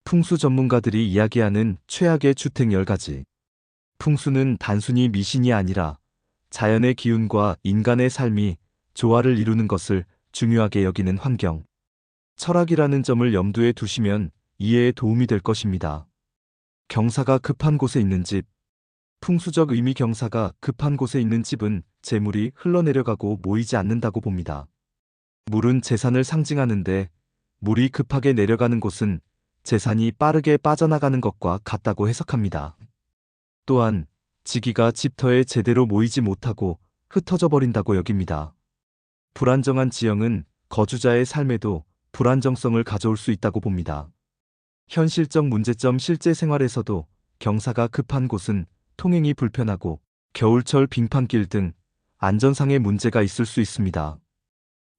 풍수 전문가들이 이야기하는 최악의 주택 10가지. 풍수는 단순히 미신이 아니라 자연의 기운과 인간의 삶이 조화를 이루는 것을 중요하게 여기는 환경, 철학이라는 점을 염두에 두시면 이해에 도움이 될 것입니다. 경사가 급한 곳에 있는 집. 풍수적 의미 경사가 급한 곳에 있는 집은 재물이 흘러내려가고 모이지 않는다고 봅니다. 물은 재산을 상징하는데 물이 급하게 내려가는 곳은 재산이 빠르게 빠져나가는 것과 같다고 해석합니다. 또한 지기가 집터에 제대로 모이지 못하고 흩어져 버린다고 여깁니다. 불안정한 지형은 거주자의 삶에도 불안정성을 가져올 수 있다고 봅니다. 현실적 문제점. 실제 생활에서도 경사가 급한 곳은 통행이 불편하고 겨울철 빙판길 등 안전상의 문제가 있을 수 있습니다.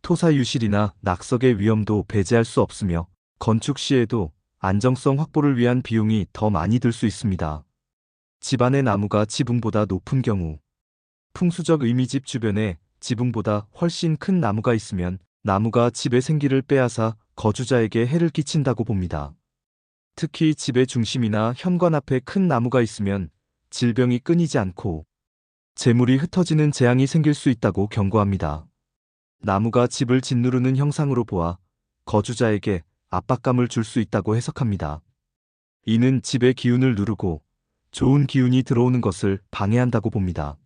토사 유실이나 낙석의 위험도 배제할 수 없으며 건축 시에도 안정성 확보를 위한 비용이 더 많이 들 수 있습니다. 집안의 나무가 지붕보다 높은 경우. 풍수적 의미. 집 주변에 지붕보다 훨씬 큰 나무가 있으면 나무가 집의 생기를 빼앗아 거주자에게 해를 끼친다고 봅니다. 특히 집의 중심이나 현관 앞에 큰 나무가 있으면 질병이 끊이지 않고 재물이 흩어지는 재앙이 생길 수 있다고 경고합니다. 나무가 집을 짓누르는 형상으로 보아 거주자에게 압박감을 줄 수 있다고 해석합니다. 이는 집의 기운을 누르고 좋은 기운이 들어오는 것을 방해한다고 봅니다.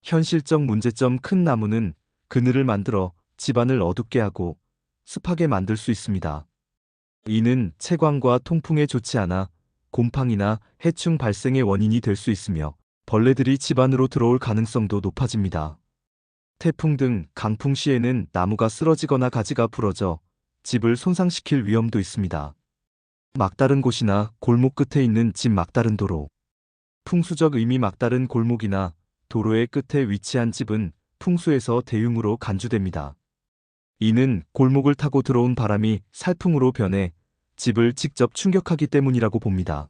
현실적 문제점. 큰 나무는 그늘을 만들어 집안을 어둡게 하고 습하게 만들 수 있습니다. 이는 채광과 통풍에 좋지 않아 곰팡이나 해충 발생의 원인이 될 수 있으며 벌레들이 집 안으로 들어올 가능성도 높아집니다. 태풍 등 강풍 시에는 나무가 쓰러지거나 가지가 부러져 집을 손상시킬 위험도 있습니다. 막다른 곳이나 골목 끝에 있는 집. 막다른 도로. 풍수적 의미. 막다른 골목이나 도로의 끝에 위치한 집은 풍수에서 대흉으로 간주됩니다. 이는 골목을 타고 들어온 바람이 살풍으로 변해 집을 직접 충격하기 때문이라고 봅니다.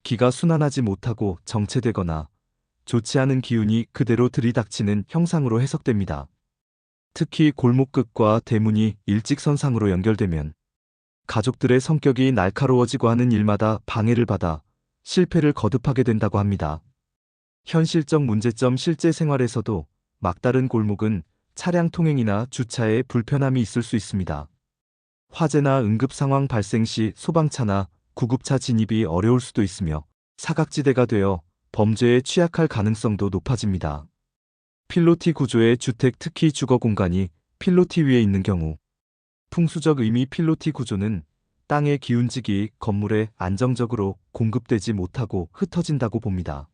기가 순환하지 못하고 정체되거나 좋지 않은 기운이 그대로 들이닥치는 형상으로 해석됩니다. 특히 골목 끝과 대문이 일직선상으로 연결되면 가족들의 성격이 날카로워지고 하는 일마다 방해를 받아 실패를 거듭하게 된다고 합니다. 현실적 문제점. 실제 생활에서도 막다른 골목은 차량 통행이나 주차에 불편함이 있을 수 있습니다. 화재나 응급 상황 발생 시 소방차나 구급차 진입이 어려울 수도 있으며 사각지대가 되어 범죄에 취약할 가능성도 높아집니다. 필로티 구조의 주택. 특히 주거 공간이 필로티 위에 있는 경우. 풍수적 의미. 필로티 구조는 땅의 기운직이 건물에 안정적으로 공급되지 못하고 흩어진다고 봅니다.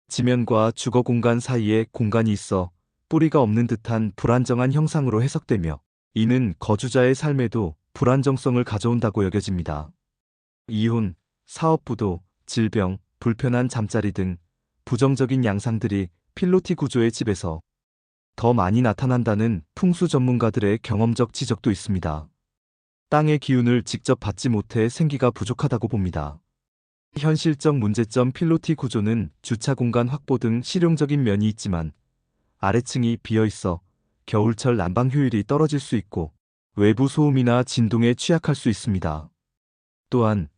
지면과 주거 공간 사이에 공간이 있어 뿌리가 없는 듯한 불안정한 형상으로 해석되며 이는 거주자의 삶에도 불안정성을 가져온다고 여겨집니다. 이혼, 사업 부도, 질병, 불편한 잠자리 등 부정적인 양상들이 필로티 구조의 집에서 더 많이 나타난다는 풍수 전문가들의 경험적 지적도 있습니다. 땅의 기운을 직접 받지 못해 생기가 부족하다고 봅니다. 현실적 문제점. 필로티 구조는 주차 공간 확보 등 실용적인 면이 있지만 아래층이 비어 있어 겨울철 난방 효율이 떨어질 수 있고 외부 소음이나 진동에 취약할 수 있습니다. 또한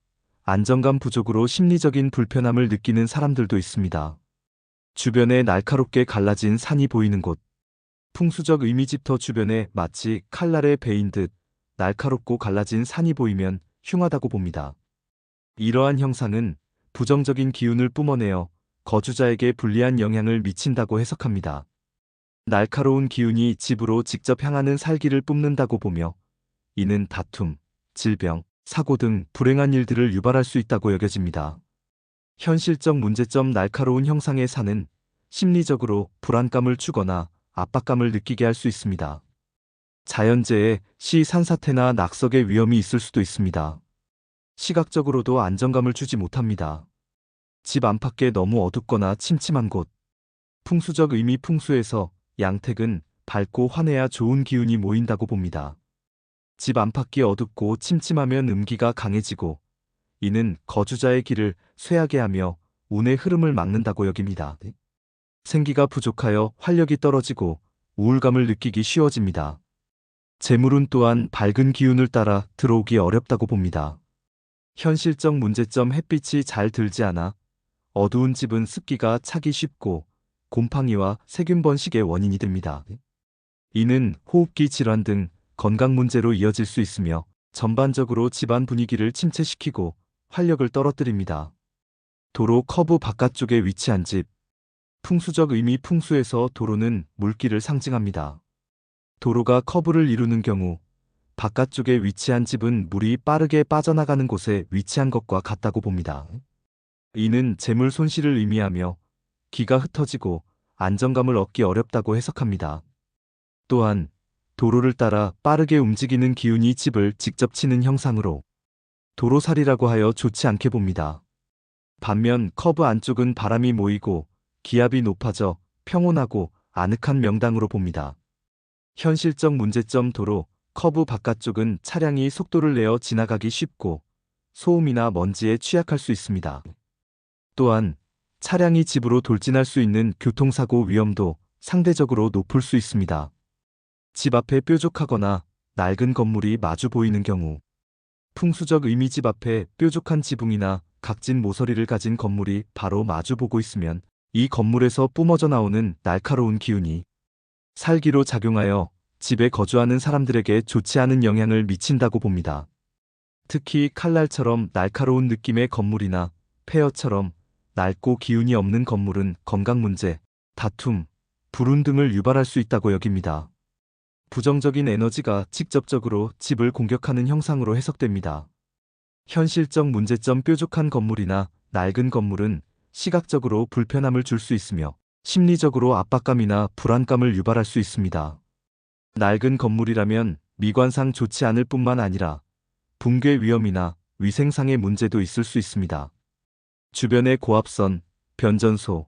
안정감 부족으로 심리적인 불편함을 느끼는 사람들도 있습니다. 주변에 날카롭게 갈라진 산이 보이는 곳. 풍수적 의미. 집터 주변에 마치 칼날에 베인 듯 날카롭고 갈라진 산이 보이면 흉하다고 봅니다. 이러한 형상은 부정적인 기운을 뿜어내어 거주자에게 불리한 영향을 미친다고 해석합니다. 날카로운 기운이 집으로 직접 향하는 살기를 뿜는다고 보며 이는 다툼, 질병, 사고 등 불행한 일들을 유발할 수 있다고 여겨집니다. 현실적 문제점. 날카로운 형상의 산은 심리적으로 불안감을 주거나 압박감을 느끼게 할 수 있습니다. 자연재해 시 산사태나 낙석의 위험이 있을 수도 있습니다. 시각적으로도 안정감을 주지 못합니다. 집 안팎에 너무 어둡거나 침침한 곳. 풍수적 의미. 풍수에서 양택은 밝고 환해야 좋은 기운이 모인다고 봅니다. 집 안팎이 어둡고 침침하면 음기가 강해지고 이는 거주자의 길을 쇠하게 하며 운의 흐름을 막는다고 여깁니다. 생기가 부족하여 활력이 떨어지고 우울감을 느끼기 쉬워집니다. 재물운 또한 밝은 기운을 따라 들어오기 어렵다고 봅니다. 현실적 문제점 햇빛이 잘 들지 않아 어두운 집은 습기가 차기 쉽고 곰팡이와 세균 번식의 원인이 됩니다. 이는 호흡기 질환 등 건강 문제로 이어질 수 있으며 전반적으로 집안 분위기를 침체시키고 활력을 떨어뜨립니다. 도로 커브 바깥쪽에 위치한 집. 풍수적 의미 풍수에서 도로는 물길을 상징합니다. 도로가 커브를 이루는 경우 바깥쪽에 위치한 집은 물이 빠르게 빠져나가는 곳에 위치한 것과 같다고 봅니다. 이는 재물 손실을 의미하며 기가 흩어지고 안정감을 얻기 어렵다고 해석합니다. 또한 도로를 따라 빠르게 움직이는 기운이 집을 직접 치는 형상으로 도로살이라고 하여 좋지 않게 봅니다. 반면 커브 안쪽은 바람이 모이고 기압이 높아져 평온하고 아늑한 명당으로 봅니다. 현실적 문제점 도로 커브 바깥쪽은 차량이 속도를 내어 지나가기 쉽고 소음이나 먼지에 취약할 수 있습니다. 또한 차량이 집으로 돌진할 수 있는 교통사고 위험도 상대적으로 높을 수 있습니다. 집 앞에 뾰족하거나 낡은 건물이 마주 보이는 경우 풍수적 의미 집 앞에 뾰족한 지붕이나 각진 모서리를 가진 건물이 바로 마주보고 있으면 이 건물에서 뿜어져 나오는 날카로운 기운이 살기로 작용하여 집에 거주하는 사람들에게 좋지 않은 영향을 미친다고 봅니다. 특히 칼날처럼 날카로운 느낌의 건물이나 폐허처럼 낡고 기운이 없는 건물은 건강 문제, 다툼, 불운 등을 유발할 수 있다고 여깁니다. 부정적인 에너지가 직접적으로 집을 공격하는 형상으로 해석됩니다. 현실적 문제점 뾰족한 건물이나 낡은 건물은 시각적으로 불편함을 줄 수 있으며 심리적으로 압박감이나 불안감을 유발할 수 있습니다. 낡은 건물이라면 미관상 좋지 않을 뿐만 아니라 붕괴 위험이나 위생상의 문제도 있을 수 있습니다. 주변에 고압선, 변전소,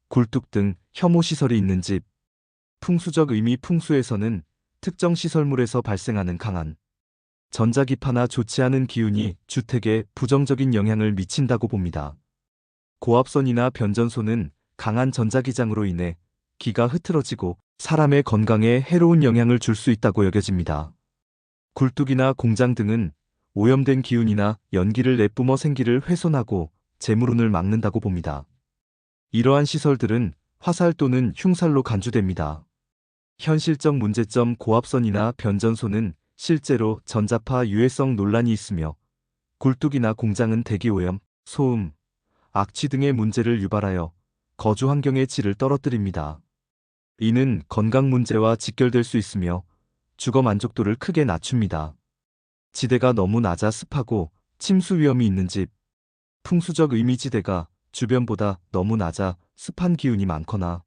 굴뚝 등 혐오시설이 있는 집. 풍수적 의미 풍수에서는 특정 시설물에서 발생하는 강한 전자기파나 좋지 않은 기운이 주택에 부정적인 영향을 미친다고 봅니다. 고압선이나 변전소는 강한 전자기장으로 인해 기가 흐트러지고 사람의 건강에 해로운 영향을 줄 수 있다고 여겨집니다. 굴뚝이나 공장 등은 오염된 기운이나 연기를 내뿜어 생기를 훼손하고 재물운을 막는다고 봅니다. 이러한 시설들은 화살 또는 흉살로 간주됩니다. 현실적 문제점 고압선이나 변전소는 실제로 전자파 유해성 논란이 있으며 굴뚝이나 공장은 대기오염, 소음, 악취 등의 문제를 유발하여 거주 환경의 질을 떨어뜨립니다. 이는 건강 문제와 직결될 수 있으며 주거 만족도를 크게 낮춥니다. 지대가 너무 낮아 습하고 침수 위험이 있는 집. 풍수적 의미 지대가 주변보다 너무 낮아 습한 기운이 많거나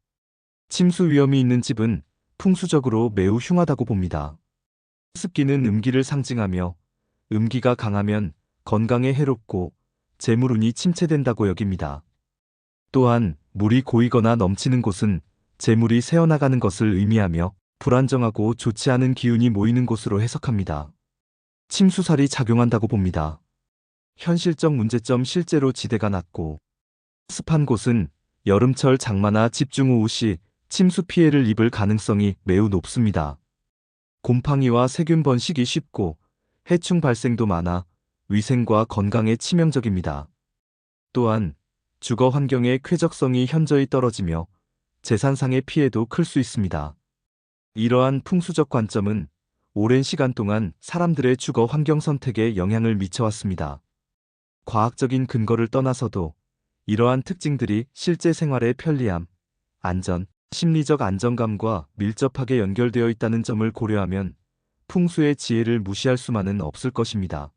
침수 위험이 있는 집은 풍수적으로 매우 흉하다고 봅니다. 습기는 음기를 상징하며 음기가 강하면 건강에 해롭고 재물운이 침체된다고 여깁니다. 또한 물이 고이거나 넘치는 곳은 재물이 새어나가는 것을 의미하며 불안정하고 좋지 않은 기운이 모이는 곳으로 해석합니다. 침수살이 작용한다고 봅니다. 현실적 문제점 실제로 지대가 낮고 습한 곳은 여름철 장마나 집중호우 시 침수 피해를 입을 가능성이 매우 높습니다. 곰팡이와 세균 번식이 쉽고 해충 발생도 많아 위생과 건강에 치명적입니다. 또한 주거 환경의 쾌적성이 현저히 떨어지며 재산상의 피해도 클 수 있습니다. 이러한 풍수적 관점은 오랜 시간 동안 사람들의 주거 환경 선택에 영향을 미쳐왔습니다. 과학적인 근거를 떠나서도 이러한 특징들이 실제 생활의 편리함, 안전, 심리적 안정감과 밀접하게 연결되어 있다는 점을 고려하면 풍수의 지혜를 무시할 수만은 없을 것입니다.